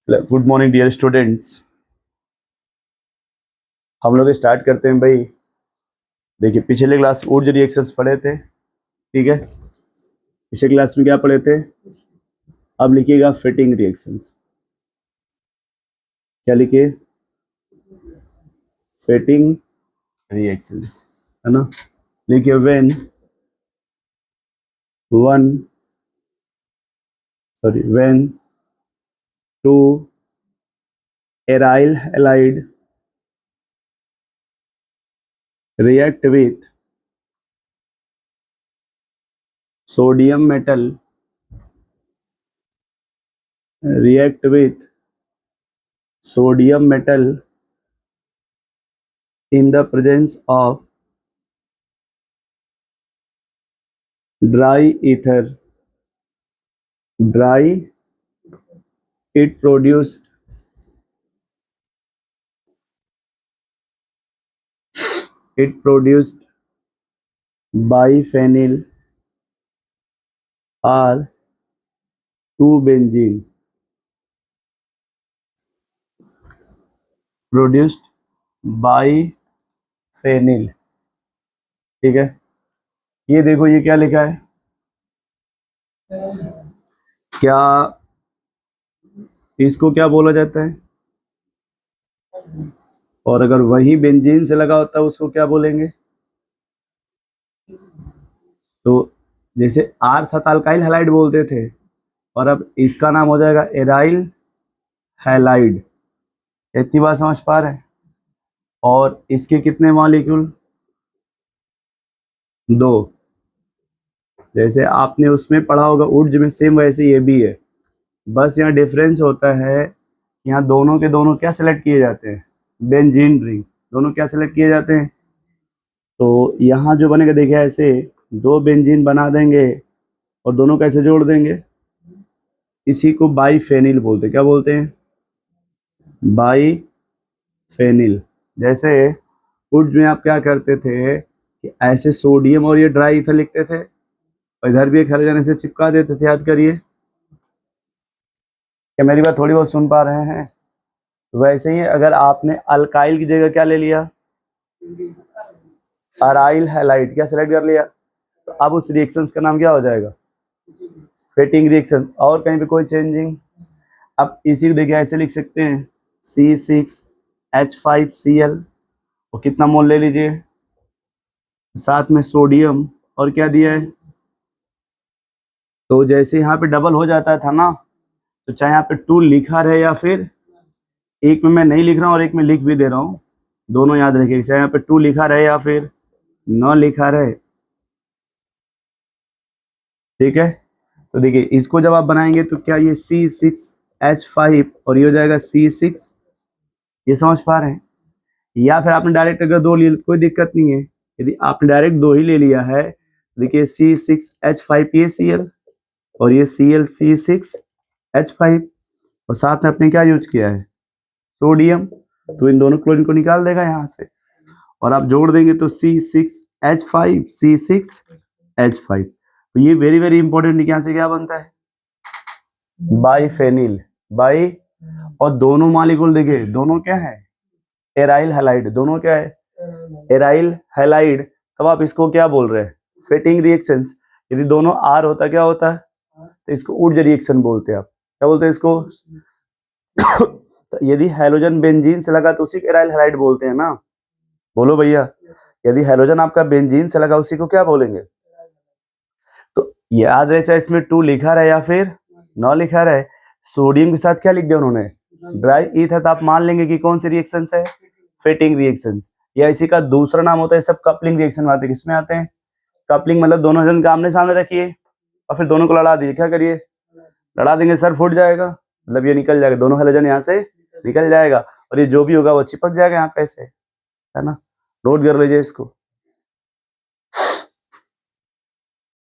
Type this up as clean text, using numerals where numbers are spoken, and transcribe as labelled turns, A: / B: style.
A: Good morning dear students. हम लोग start करते हैं भाई। देखिए पिछले क्लास में ऊर्जा रिएक्शंस पढ़े थे, ठीक है। पिछले क्लास में क्या पढ़े थे? अब लिखिएगा फिटिंग रिएक्शंस। क्या लिखिए? फिटिंग रिएक्शंस, है ना। लिखिए when two aryl halide react with sodium metal in the presence of dry ether, it produced biphenyl or 2-benzene, produced biphenyl, ठीक है। ये देखो ये क्या लिखा है, क्या इसको क्या बोला जाता है? और अगर वही बेंजीन से लगा होता है उसको क्या बोलेंगे? तो जैसे आर्थ अल्काइल हैलाइड बोलते थे, और अब इसका नाम हो जाएगा एराइल हैलाइड। इतनी बात समझ पा रहे हैं? और इसके कितने मॉलिक्यूल? 2। जैसे आपने उसमें पढ़ा होगा ऊर्ज में, सेम वैसे ये भी है। बस यहाँ डिफरेंस होता है, यहाँ दोनों के दोनों क्या सेलेक्ट किए जाते हैं? Benzene ring. दोनों क्या सेलेक्ट किए जाते हैं? तो यहाँ जो बनेगा देखिए, ऐसे 2 बेंजीन बना देंगे और दोनों कैसे जोड़ देंगे? इसी को बाईफेनिल बोलते हैं। क्या बोलते हैं? बाईफेनिल। जैसे ऊर्ज में आप क्या करते थे कि ऐसे सोडियम और ये ड्राई ईथर लिखते थे, और इधर भी एक हाइड्रोजन से चिपका देते थे। याद करिए, क्या मेरी बात थोड़ी बहुत सुन पा रहे हैं? वैसे ही अगर आपने अल्काइल की जगह क्या ले लिया? Aryl halide. क्या सेलेक्ट कर लिया? तो अब उस रिएक्शंस का नाम क्या हो जाएगा? Fitting reactions. और कहीं पे कोई चेंजिंग? अब इसी को देखिए ऐसे लिख सकते हैं, C6H5Cl, और कितना मोल ले लीजिए, साथ में सोडियम, और क्या दिया है? तो जैसे यहाँ पे डबल हो जाता था ना, तो चाहे यहाँ पे 2 लिखा रहे या फिर एक में मैं नहीं लिख रहा हूँ और एक में लिख भी दे रहा हूँ, दोनों याद रखिए, चाहे यहाँ पे 2 लिखा रहे या फिर न लिखा रहे, ठीक है। तो देखिए इसको जब आप बनाएंगे तो क्या ये C6H5 और ये हो जाएगा C6। ये समझ पा रहे हैं? या फिर आपने डायरेक्ट अगर 2 ले, कोई दिक्कत नहीं है। यदि आपने डायरेक्ट 2 ही ले लिया है, देखिए C6H5PaCl और ये ClC6H5, और साथ में आपने क्या यूज किया है? सोडियम। तो इन दोनों क्लोरीन को निकाल देगा यहाँ से, और आप जोड़ देंगे तो C6H5 तो ये वेरी वेरी इंपॉर्टेंट। यहाँ से क्या बनता है? बाईफेनिल। बाई, और दोनों मॉलिक्यूल देखिए दोनों क्या है? Aryl halide. दोनों क्या है? Aryl halide. तब आप इसको क्या बोल रहे हैं? Fitting reactions. यदि दोनों आर होता क्या होता है? तो इसको ऊर्जा रिएक्शन बोलते हैं। आप क्या बोलते हैं इसको? तो यदि हाइड्रोजन बेंजीन से लगा तो उसी को एराइल हैलाइड बोलते हैं ना। बोलो भैया, यदि हाइड्रोजन आपका बेंजीन से लगा उसी को क्या बोलेंगे? तो याद रहे, चाहे इसमें 2 लिखा रहे या फिर न लिखा रहे, सोडियम के साथ क्या लिख दिया उन्होंने? Dry ether. तो आप मान लेंगे कि कौन सी रिएक्शंस है? Fitting reactions. या इसी का दूसरा नाम होता है, सब कपलिंग रिएक्शन आते हैं। किसमें आते हैं? कपलिंग। मतलब दोनों हाइड्रोजन को आमने सामने रखिए और फिर दोनों को लड़ा दीजिए। क्या करिए? लड़ा देंगे, सर फूट जाएगा, मतलब ये निकल जाएगा, दोनों हाइड्रोजन यहाँ से निकल जाएगा, और ये जो भी होगा वो चिपक जाएगा यहाँ पे ऐसे, है ना। नोट कर लीजिए इसको।